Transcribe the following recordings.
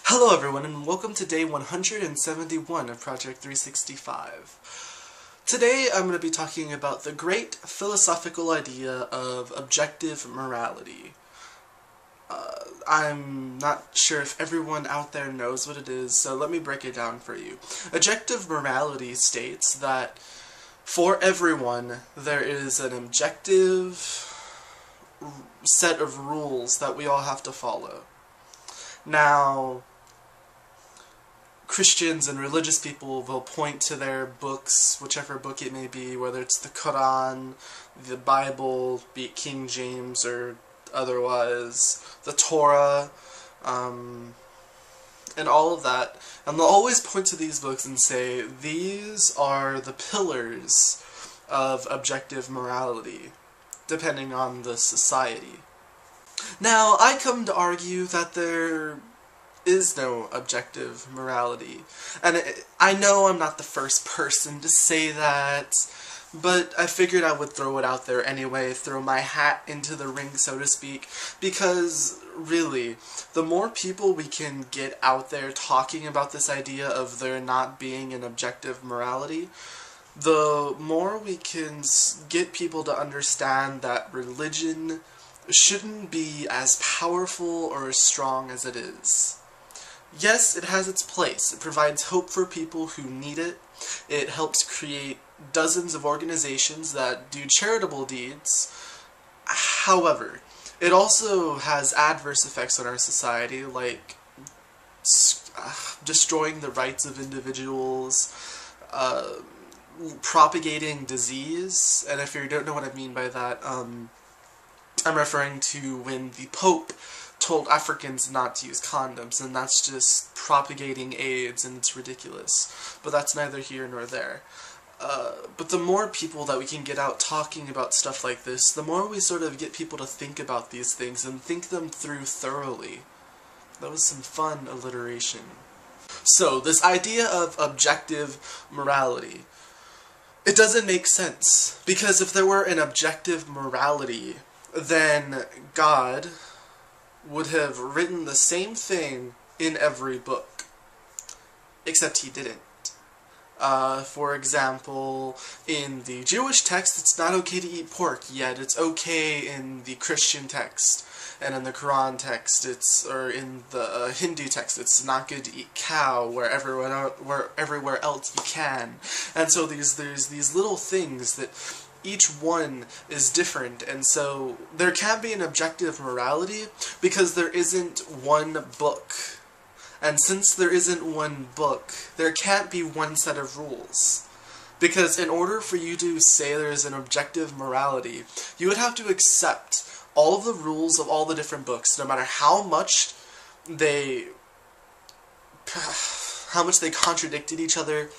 Hello everyone, and welcome to day 171 of Project 365. Today I'm going to be talking about the great philosophical idea of objective morality. I'm not sure if everyone out there knows what it is, so let me break it down for you. Objective morality states that for everyone there is an objective set of rules that we all have to follow. Now, Christians and religious people will point to their books, whichever book it may be, whether it's the Quran, the Bible, be it King James or otherwise, the Torah, and all of that, and they'll always point to these books and say, these are the pillars of objective morality, depending on the society. Now, I come to argue that there is no objective morality. And I know I'm not the first person to say that, but I figured I would throw it out there anyway, throw my hat into the ring, so to speak, because really, the more people we can get out there talking about this idea of there not being an objective morality, the more we can get people to understand that religion shouldn't be as powerful or as strong as it is. Yes, it has its place. It provides hope for people who need it. It helps create dozens of organizations that do charitable deeds. However, it also has adverse effects on our society, like destroying the rights of individuals, propagating disease, and if you don't know what I mean by that, I'm referring to when the Pope told Africans not to use condoms, and that's just propagating AIDS, and it's ridiculous. But that's neither here nor there. But the more people that we can get out talking about stuff like this, the more we sort of get people to think about these things and think them through thoroughly. That was some fun alliteration. So, this idea of objective morality, it doesn't make sense. Because if there were an objective morality, then God would have written the same thing in every book, except he didn't. For example, in the Jewish text, it's not okay to eat pork, yet it's okay in the Christian text, and in the Quran text, or in the Hindu text, it's not good to eat cow, where everywhere else you can. And so there's these little things that each one is different, and so there can't be an objective morality because there isn't one book. And since there isn't one book, there can't be one set of rules. Because in order for you to say there's an objective morality, you would have to accept all of the rules of all the different books, no matter how much they contradicted each other,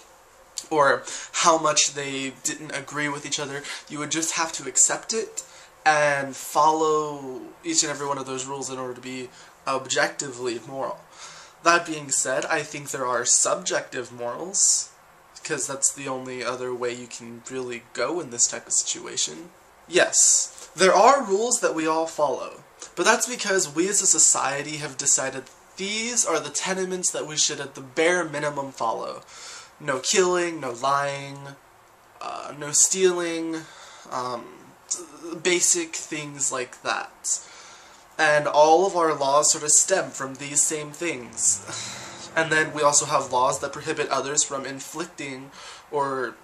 or how much they didn't agree with each other. You would just have to accept it and follow each and every one of those rules in order to be objectively moral. That being said, I think there are subjective morals, because that's the only other way you can really go in this type of situation. Yes, there are rules that we all follow, but that's because we as a society have decided these are the tenements that we should at the bare minimum follow. No killing, no lying, no stealing, basic things like that. And all of our laws sort of stem from these same things. And then we also have laws that prohibit others from inflicting or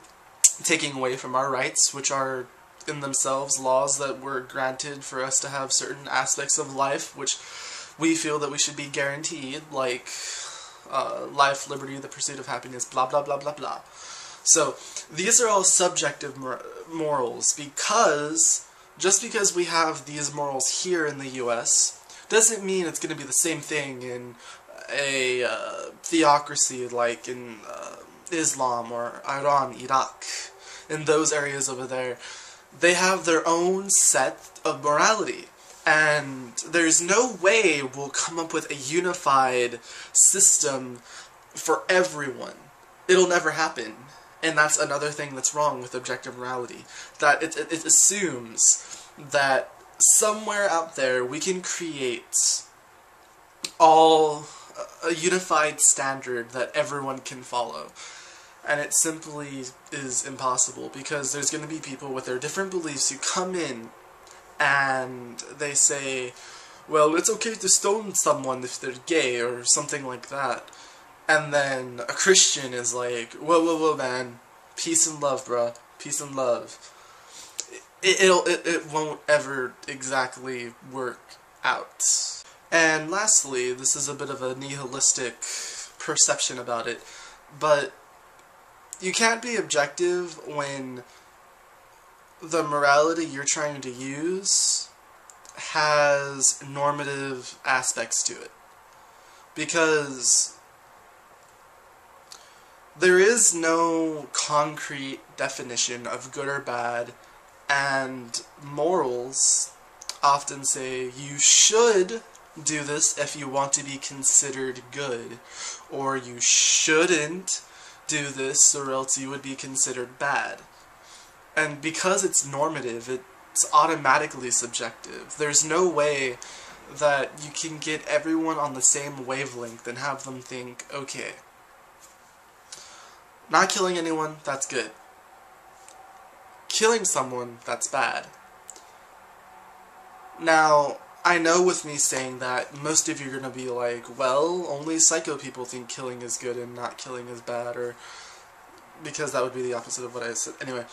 taking away from our rights, which are in themselves laws that were granted for us to have certain aspects of life, which we feel that we should be guaranteed, like life, liberty, the pursuit of happiness, blah blah blah blah blah. So, these are all subjective morals, because just because we have these morals here in the US, doesn't mean it's going to be the same thing in a theocracy like in Islam or Iran, Iraq. In those areas over there, they have their own set of morality. And there's no way we'll come up with a unified system for everyone. It'll never happen. And that's another thing that's wrong with objective morality. That it assumes that somewhere out there we can create all a unified standard that everyone can follow. And it simply is impossible, because there's going to be people with their different beliefs who come in and they say, well, it's okay to stone someone if they're gay or something like that. And then a Christian is like, whoa, whoa, whoa, man, peace and love, bruh, peace and love. It won't ever exactly work out. And lastly, this is a bit of a nihilistic perception about it, but you can't be objective when the morality you're trying to use has normative aspects to it. Because there is no concrete definition of good or bad, and morals often say you should do this if you want to be considered good, or you shouldn't do this or else you would be considered bad. And because it's normative, it's automatically subjective. There's no way that you can get everyone on the same wavelength and have them think, okay, not killing anyone, that's good. Killing someone, that's bad. Now, I know with me saying that, most of you are going to be like, well, only psycho people think killing is good and not killing is bad, or because that would be the opposite of what I said. Anyway,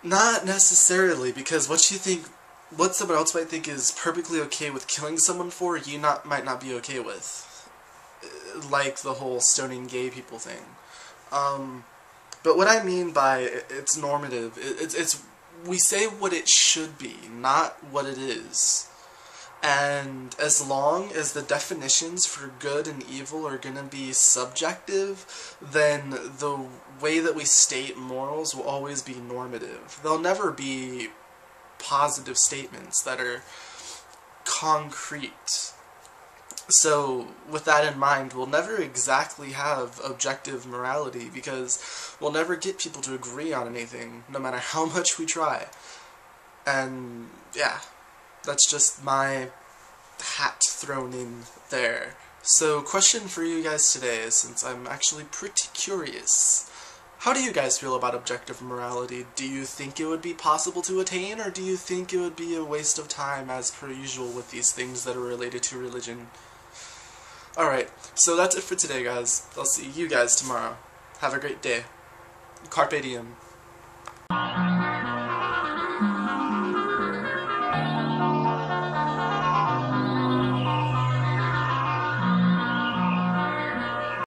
not necessarily, because what someone else might think is perfectly okay with killing someone for, you might not be okay with. Like the whole stoning gay people thing. But what I mean by it's normative, it's we say what it should be, not what it is. And as long as the definitions for good and evil are going to be subjective, then the way that we state morals will always be normative. They'll never be positive statements that are concrete. So, with that in mind, we'll never exactly have objective morality, because we'll never get people to agree on anything, no matter how much we try. And, yeah. That's just my hat thrown in there. So, question for you guys today, since I'm actually pretty curious. How do you guys feel about objective morality? Do you think it would be possible to attain, or do you think it would be a waste of time, as per usual with these things that are related to religion? Alright, so that's it for today, guys. I'll see you guys tomorrow. Have a great day. Carpe diem.